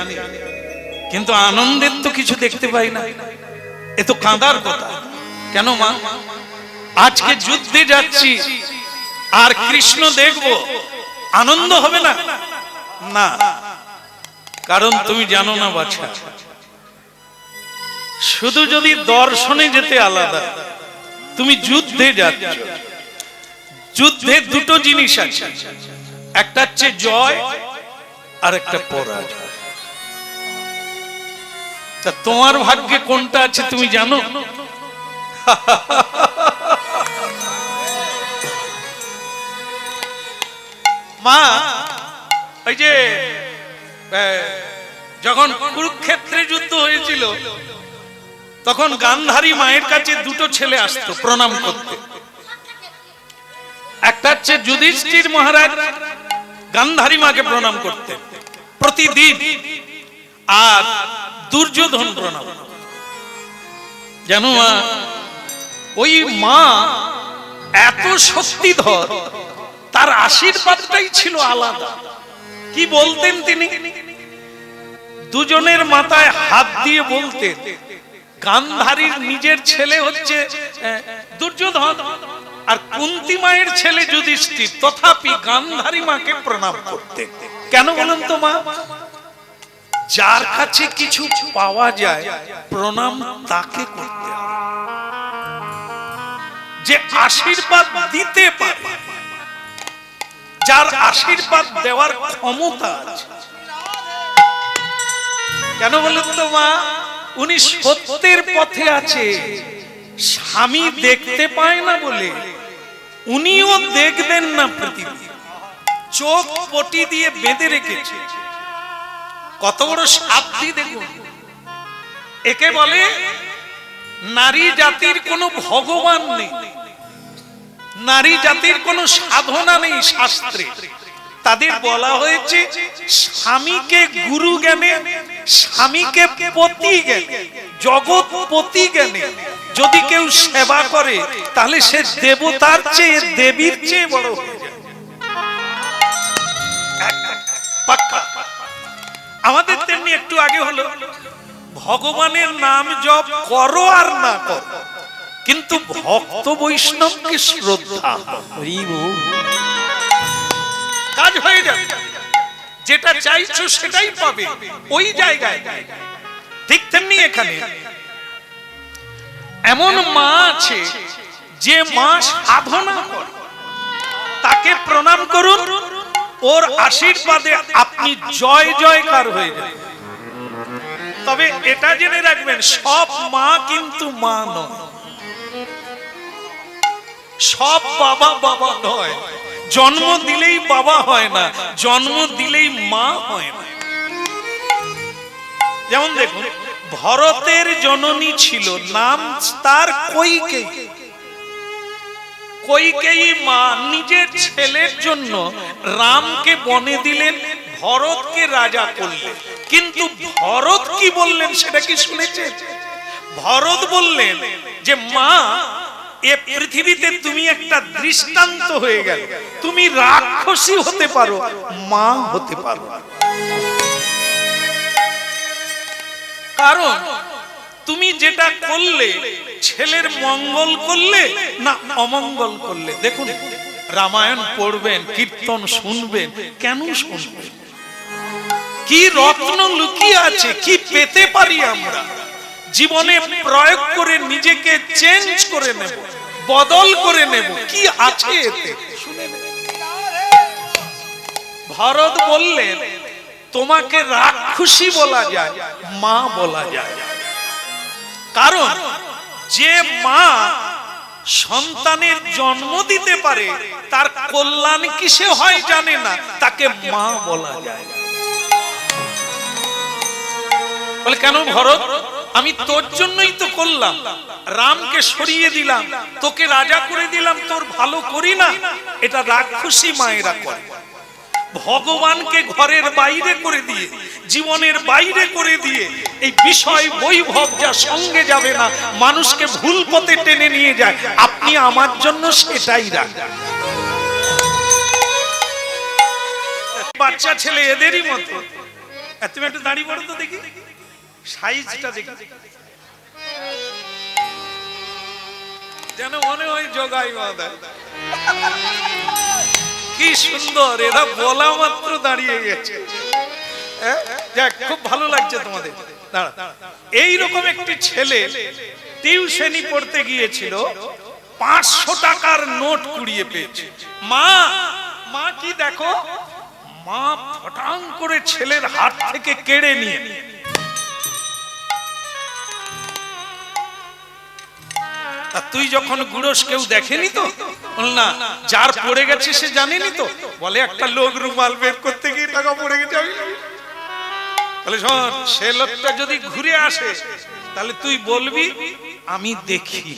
কিন্তু আনন্দের তো কিছু দেখতে পাই না, এ তো কাঁদার কথা। কেন মা? আজকে যুদ্ধে যাচ্ছি আর কৃষ্ণ দেখবো, আনন্দ হবে না? না, কারণ তুমি জানো না বাছা, শুধু যদি দর্শনে যেতে আলাদা, তুমি যুদ্ধে যাচ্ছ। যুদ্ধে দুটো জিনিস আছে, একটা হচ্ছে জয় আর একটা পরাজয়। তা তোমার ভাগ্যে কোনটা আছে তুমি জানো? মা ওই যে যখন কুরুক্ষেত্রে যুদ্ধ হয়েছিল তখন গান্ধারী মায়ের কাছে দুটো ছেলে আসতো প্রণাম করতে। একটা হচ্ছে যুধিষ্ঠির মহারাজ গান্ধারী মাকে প্রণাম করতে প্রতিদিন, আর দুর্যোধন প্রণাম। জানো মা, ওই মা এত শক্তিধর, তার আশীর্বাদটাই ছিল আলাদা। কি বলতেন তিনি? দুজনের মাথায় হাত দিয়ে বলতেন, গান্ধারীর নিজের ছেলে হচ্ছে দুর্যোধন আর কুন্তী মায়ের ছেলে যুধিষ্ঠির, তথাপি গান্ধারী মাকে প্রণাম করতে। কেন বলেন তো মা? যার কাছে কিছু পাওয়া যায় প্রণাম তাকে করতে হবে, যে আশীর্বাদ দিতে পারে, যার আশীর্বাদ দেওয়ার ক্ষমতা আছে। কেন বলেন তো মা? উনি সত্যের পথে আছে, স্বামী দেখতে পায় না বলে উনিও দেখবেন না পৃথিবী, চোখ পটি দিয়ে বেঁধে রেখেছে। কত বড় সাধ্বী দেখুন। একে বলে নারী জাতির কোনো ভগবান নেই, নারী জাতির কোনো সাধনা নেই শাস্ত্রে। তাদের বলা হয়েছে স্বামীকে গুরু জ্ঞানে, স্বামীকে পতি জ্ঞানে, জগৎপতি জ্ঞানে যদি কেউ সেবা করে তাহলে সে দেবতার চেয়ে, দেবীর চেয়ে বড় হয়ে যায়। পাক্কা। আমাদের তেমনি একটু আগে হলো ভগবানের নাম জপ করো আর না করো, কিন্তু ভক্ত বৈষ্ণবকে শ্রদ্ধা। হরি বল। কাজ হয়ে যাবে, যেটা চাইছো সেটাই পাবে ওই জায়গায়। ঠিক তেমনি এখানে এমন মা আছে যে মা সাধনা করে, তাকে প্রণাম করুন, ওর আশীর্বাদে আপনি জয় জয়কার হয়ে যাবেন। তবে এটা জেনে রাখবেন, সব মা কিন্তু মা নয়, সব বাবা বাবা নয়। জন্ম দিলেই বাবা হয় না, জন্ম দিলেই মা হয় না। যেমন দেখুন, ভরতের জননী ছিল, নাম তার কৈকেয়ী। কৈকেয়ী মা নিজের ছেলের জন্য রামকে বনে দিলেন, ভরতকে রাজা করলেন। কিন্তু ভরত কি বললেন সেটা কি শুনেছেন? ভরত বললেন যে মা, এ পৃথিবীতে তুমি একটা দৃষ্টান্ত হয়ে গেল, তুমি রাক্ষসী হতে পারো, মা হতে পারো। কারণ তুমি যেটা করলে, ছেলের মঙ্গল করলে না অমঙ্গল করলে। দেখুন, রামায়ণ পড়বেন, কীর্তন শুনবেন, কেন শুনবেন? কি রত্ন লুকিয়ে আছে, কি পেতে পারি আমরা জীবনে প্রয়োগ করে নিজেকে চেঞ্জ করে নেব, বদল করে নেব, কি আছে এতে শুনে নেব। ভরত বললেন, তোমাকে রাক্ষসী বলা যায়, মা বলা যায়। কারণ যে মা সন্তানের জন্ম দিতে পারে, তার কল্যাণ কিসে হয় জানে না, তাকে মা বলা যায়। বলে কেন ভরত, আমি তোর জন্যই তো করলাম, রামকে সরিয়ে দিলাম, তোকে রাজা করে দিলাম, তোর ভালো করি না? এটা রাক্ষসী মায়েরা করে। ভগবানকে ঘরের বাইরে করে দিয়ে, জীবনের বাইরে করে দিয়ে, এই বিষয় বৈভব যা সঙ্গে যাবে না, মানুষকে ভুল পথে টেনে নিয়ে যায়, আপনি আমার জন্য সেটাই রাখেন। বাচ্চা ছেলে এদেরই মতো। তুমি একটু দাঁড়িয়ে পড়ো তো দেখি, সাইজটা দেখি, যেন মনে হয় জগাই বাঁধা। কি সুন্দর, এরা বলা মাত্র দাঁড়িয়ে গেছে। যাক, খুব ভালো লাগছে তোমাদের। এইরকম একটি ছেলে টিউশনি পড়তে গিয়েছিল, 500 টাকার নোট কুড়িয়ে পেয়েছে। মা কি দেখো, মা ফটাং করে ছেলের হাত থেকে কেড়ে নিয়ে, তুই যখন গুড়োস কেউ দেখেনি তো? না, যার পড়ে গেছে সে জানেনি তো? বলে একটা লোক রুমাল বের করতে গিয়ে টাকা পড়ে গেছে। তাহলে শোন, সে লোকটা যদি ঘুরে আসে, তাহলে তুই বলবি আমি দেখি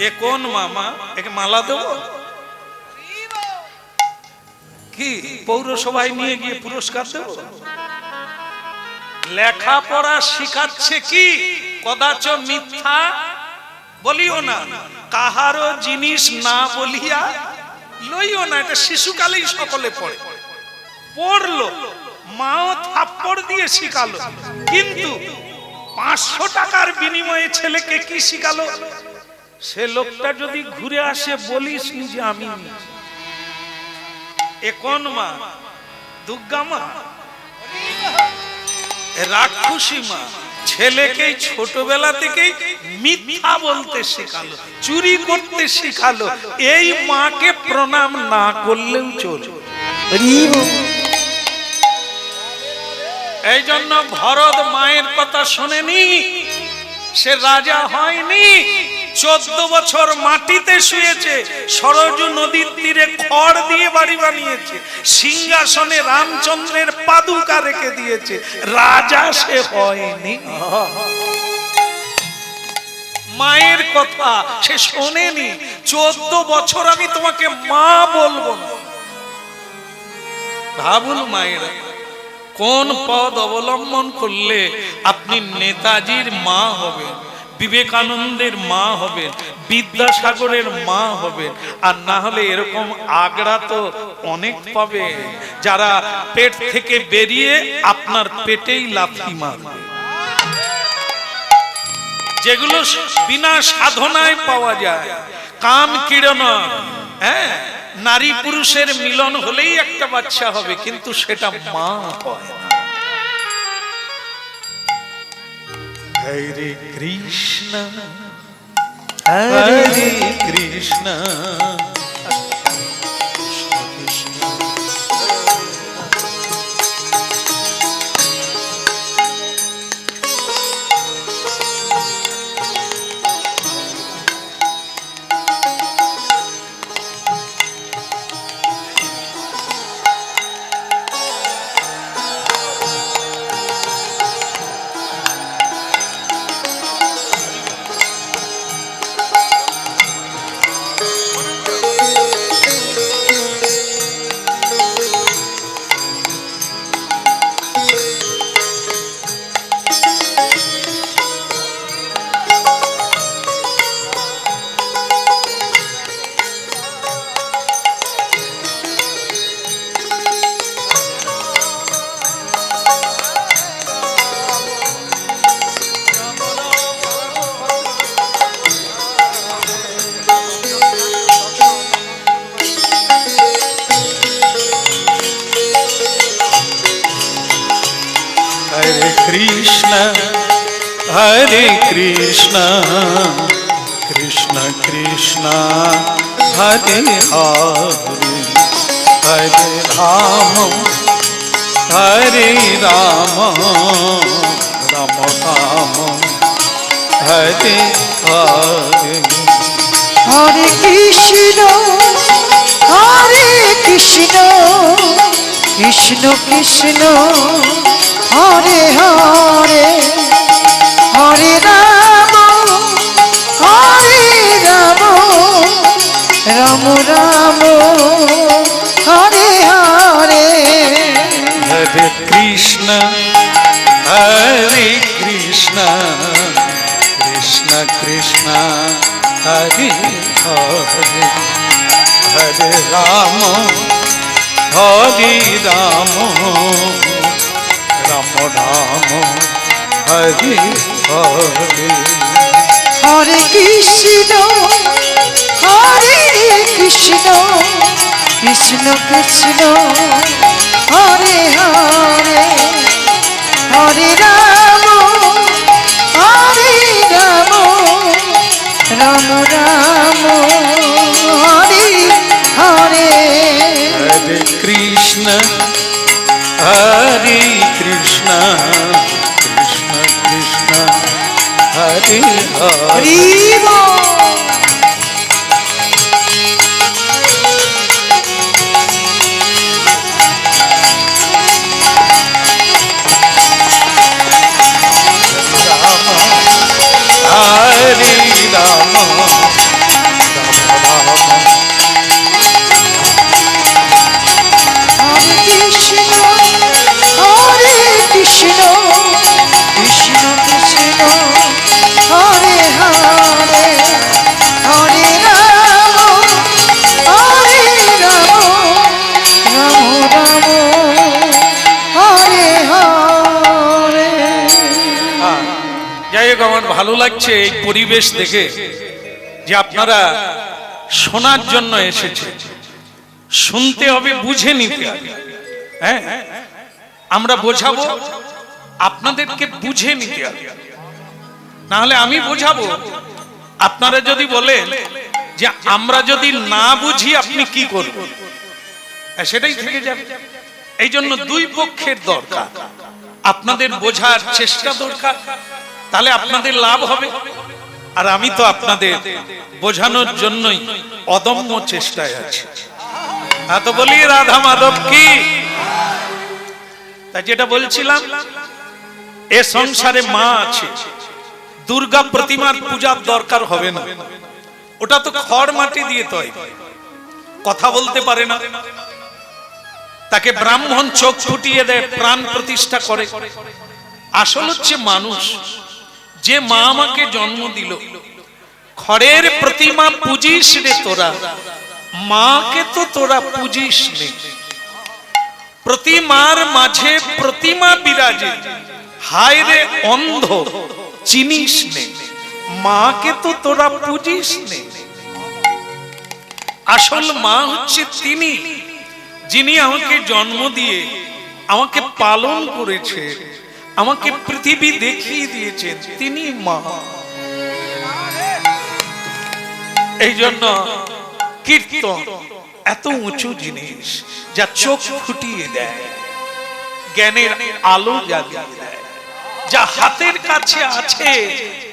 এ কোন মামা, একে মালা দেবো কি, পৌরসভায় নিয়ে গিয়ে পুরস্কার দেবো? লেখাপড়া শিখাচ্ছে কি, কদাচ মিথ্যা বলিও না, কাহারও জিনিস না বলিয়া লইও না। এটা শিশুকালেই সকলে পড়ে, পড়লো, মাও থাপ্পড় দিয়ে শিখালো। কিন্তু 500 টাকার বিনিময়ে ছেলেকে কি শিখালো? সে লোকটা যদি ঘুরে আসে, বলিস যে আমি। এ কোন মা? দুর্গা মা, রাক্ষসী মা। ছেলেকে ছোটবেলা থেকেই মিথ্যা বলতে শেখালো, চুরি করতে শেখালো। এই মাকে প্রণাম না করলেও চলবে। এই জন্য ভরত মায়ের কথা শোনেনি, সে রাজা হয়নি। 14 বছর মাটিতে শুয়েছে, সরজু নদীর তীরে খড় দিয়ে বাড়ি বানিয়েছে, সিংহাসনে রামচন্দ্রের পাদুকা রেখে দিয়েছে, রাজা সে হয়নি। মায়ের কথা সে শোনেনি। 14 বছর আমি তোমাকে মা বলবো না। ভাবুন মায়েরা, কোন পদ অবলম্বন করলে আপনি নেতাজির মা হবেন, বিবেকানন্দের মা হবেন, বিদ্যাসাগরের মা হবেন। আর না হলে এরকম আগড়া তো অনেক পাবে, যারা পেট থেকে বেরিয়ে আপনার পেটেই লাথি মারবে, যেগুলো বিনা সাধনায় পাওয়া যায়। কাম কিরণ, নারী পুরুষের মিলন হলেই একটা বাচ্চা হবে, কিন্তু সেটা মা হয় না। হরে কৃষ্ণ হরে কৃষ্ণ हरे कृष्ण कृष्ण कृष्ण हरे हरे हरे राम हरे राम राम राम हरे हरे हरे कृष्ण कृष्ण कृष्ण हरे हरे हरे राम राम राम हरे हरे हरे कृष्ण कृष्ण कृष्ण हरे हरे हरे राम राम राम हरे हरे हरे कृष्ण कृष्ण कृष्ण हरे हरे हरे राम राम राम हरे हरे हरे कृष्ण कृष्ण कृष्ण हरे हरे हरे राम राम हरे कृष्ण कृष्ण कृष्ण हरे हरे हरे राम राम हरे हरे যাই হোক, আমার ভালো লাগছে এই পরিবেশ দেখে যে আপনারা শোনার জন্য এসেছে। শুনতে হবে, বুঝে নিতে হবে। হ্যাঁ, আমরা বোঝাবো, আপনাদেরকে বুঝে নিতে হবে। না হলে আমি বোঝাবো, আপনারা যদি বলেন যে আমরা যদি না বুঝি আপনি কি করবেন, সেটাই থেকে যাবে। এই জন্য দুই পক্ষের দরকার, আপনাদের বোঝার চেষ্টা দরকার, তাহলে আপনাদের লাভ হবে। আর আমি তো আপনাদের বোঝানোর জন্যই অদম্য চেষ্টায় আছি। তো বলি রাধা মাধব কি। তাই যেটা বলছিলাম, এ সংসারে মা আছে, দুর্গা প্রতিমার পূজার দরকার হবে না। ওটা তো খড় মাটি দিয়ে তৈরি, কথা বলতে পারে না, তাকে ব্রাহ্মণ চোখ ফুটিয়ে দেয়, প্রাণ প্রতিষ্ঠা করে। আসল হচ্ছে মানুষ। যে মা আমাকে জন্ম দিল, খড়ের প্রতিমা পূজিস রে তোরা, মাকে তো তোরা পূজিস নে। প্রতিমার মাঝে প্রতিমা বিরাজে, হায় রে অন্ধ চিনিস নে, মাকে তো তোরা পূজিস নে। আসল মা হচ্ছে তিনি, যিনি আমাকে জন্ম দিয়ে আমাকে পালন করেছে, আমাকে পৃথিবী দেখিয়ে দিয়েছেন, তিনি মা। এই জন্য কীর্তন এত উঁচু জিনিস, যা চোখ ফুটিয়ে দেয়, জ্ঞানের আলো জ্বালিয়ে দেয়, যা হাতের কাছে আছে,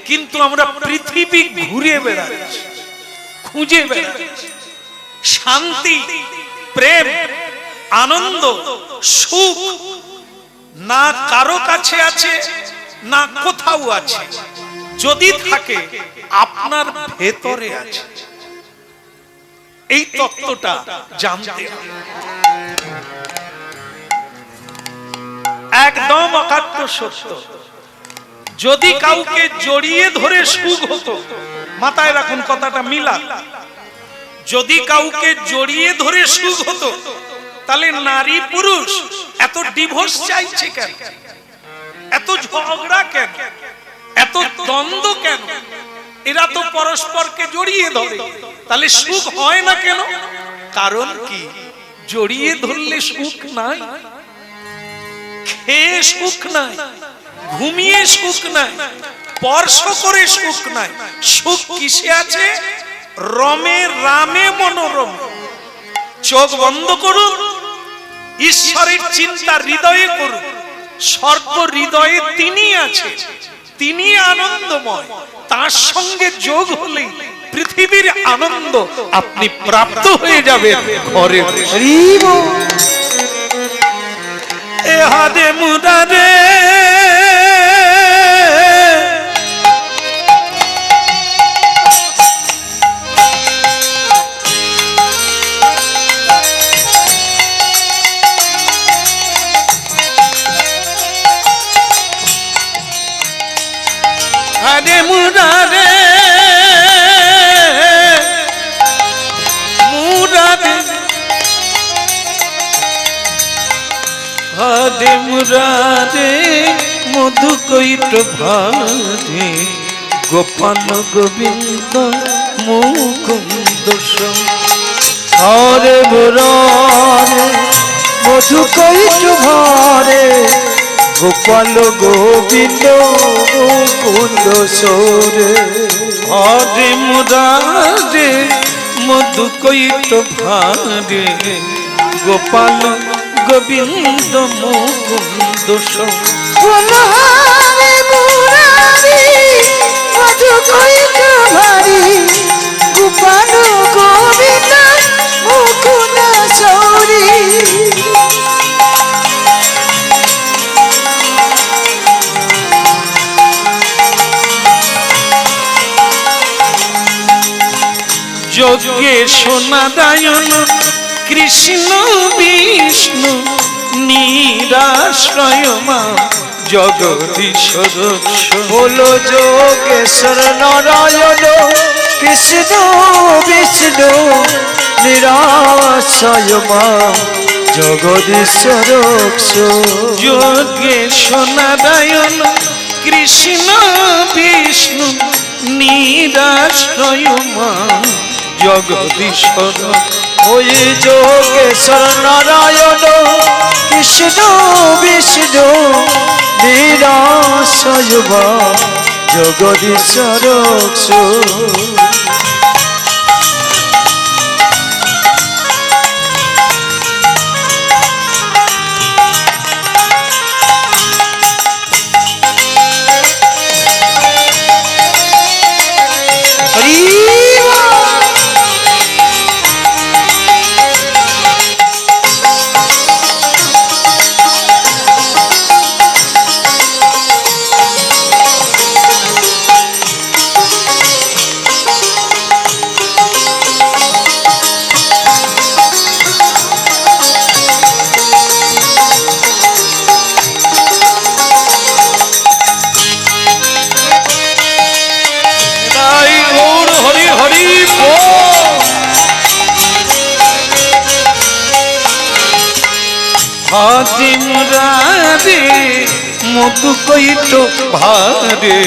কিন্তু আমরা পৃথিবী ঘুরে বেড়াচ্ছি, খুঁজে বেড়াচ্ছি। শান্তি, প্রেম, আনন্দ, সুখ না কারো কাছে আছে, না কোথাও আছে। যদি থাকে, আপনার ভেতরে আছে। এই তত্ত্বটা জানতে হবে। একদম অকাট্য সত্য। যদি কাউকে জড়িয়ে ধরে সুখ হতো, মাথায় রাখুন কথাটা মিলা, যদি কাউকে জড়িয়ে ধরে সুখ হতো, তাহলে নারী পুরুষ এত ডিভোর্স চাইছে কেন? এত ঝগড়া কেন? এত দ্বন্দ্ব কেন? এরা তো পরস্পরকে জড়িয়ে ধরে, তাহলে সুখ হয় না কেন? কারণ কি? জড়িয়ে ধরলে সুখ নাই, খেয়ে সুখ নাই, ঘুমিয়ে সুখ নাই, স্পর্শ করে সুখ নাই। সুখ কিসে আছে? রমে রামে মনোরম। চোখ বন্ধ করুন, ঈশ্বরের চিন্তা হৃদয়ে করুন। সর্ব হৃদয়ে তিনি আছে, তিনি আনন্দময়। তার সঙ্গে যোগ হলে পৃথিবীর আনন্দ আপনি প্রাপ্ত হয়ে যাবেন ঘরে। এহাদে মুরারে হারে মুরারে মুরারে হারে মুরারে মধু কৈট ভারে গোপাল গোবিন্দ মুকুন্দ। হরে মুরারে মধু কৈট ভারে গোপাল গোবিন্দ মুকুন্দ সোরে। হরে মুরারে মধু কৈট ভারে গোপাল গোবিন্দ মুকুন্দ। হরে মুরারি মধু কৈট ভারি গোপাল গোবিন্দ মুকুন্দ সৌরি। যোগে সোনারায়ণ কৃষ্ণ বিষ্ণু নিরাশ্রয় মা জগদীশ্বর। বলো যোগেশ্বর নারায়ণ কৃষ্ণ বিষ্ণু নিরাশ্রয় মা জগদীশ্বর। যোগে সোনারায়ণ কৃষ্ণ বিষ্ণু নিরাশ্রয় মা জগদীশ্বর। ওই যোগেশ্বর নারায়ণ কৃষ্ণ বিষ্ণু নিরাশ্রয় মা জগদীশ্বর। হাতে মুরারে মধু কৈট ভারে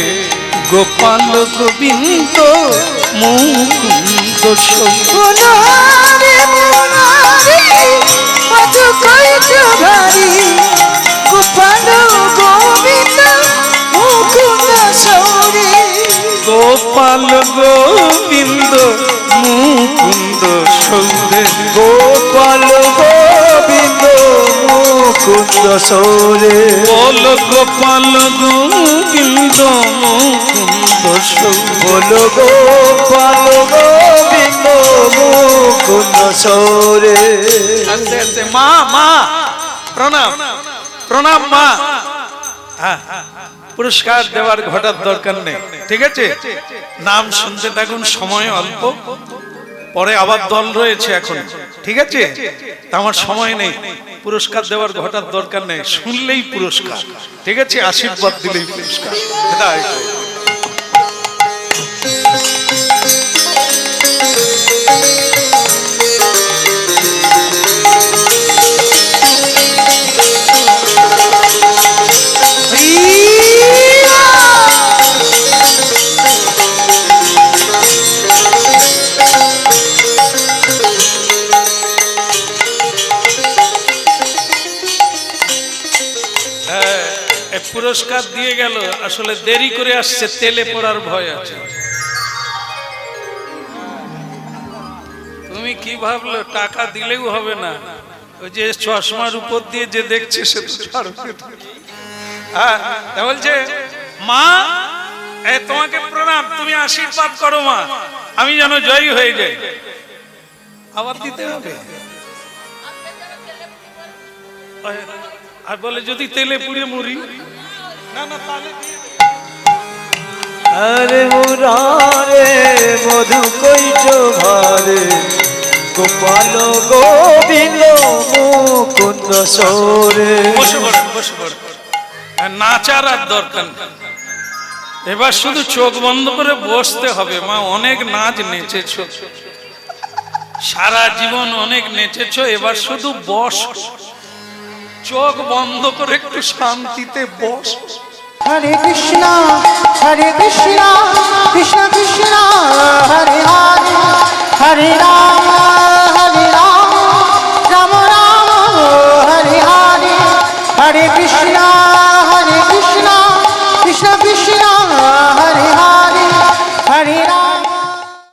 গোপাল গোবিন্দ মুকুন্দ সৌরে। মুরারি মুরারি মধু কৈট ভারি গোপাল গোবিন্দ মুকুন্দ সৌরে। গোপাল গোবিন্দ মুকুন্দ সৌরে। গোপাল গোবিন্দ মুকুন্দ সৌরে। বল গোপাল গোবিন্দ মুকুন্দ সৌরে। বল গোপাল গোবিন্দ মুকুন্দ সৌরে। আস্তে আস্তে মা মা প্রণাম প্রণাম মা। হ্যাঁ, পুরস্কার দেওয়ার ঘটার দরকার নেই, ঠিক আছে? নাম শুনতে থাকুন, সময় অল্প, পরে আবার দল রয়েছে এখন, ঠিক আছে? তা আমার সময় নেই, পুরস্কার দেওয়ার ঘটার দরকার নেই, শুনলেই পুরস্কার, ঠিক আছে? আশীর্বাদ দিলেই পুরস্কার। তাই পুরস্কার দিয়ে গেল, আসলে দেরি করে আসছে, তেলে পড়ার ভয় আছে। তুমি কি ভাবলো টাকা দিলেও হবে না? ওই যে চশমার উপর দিয়ে যে দেখছে সে তো ছাড়বে। হ্যাঁ, বলছে মা তোমাকে প্রণাম, তুমি আশীর্বাদ করো মা, আমি যেন জয়ী হয়ে যাই। আবার দিতে হবে। আর বলে যদি তেলে পুড়ে মরি, না না তাহলে আরে মুরারে মধু কৈট ভারে গোপাল গোবিন্দ মুকুন্দ সৌরে। বসে পড়েন, বসে পড়েন। নাচার আর দরকার নেই, এবার শুধু চোখ বন্ধ করে বসতে হবে। মা অনেক নাচ নেচেছ, সারা জীবন অনেক নেচেছ, এবার শুধু বস, চোখ বন্ধ করে একটু শান্তিতে বস। হরে কৃষ্ণ কৃষ্ণ কৃষ্ণ কৃষ্ণ হরে হরে।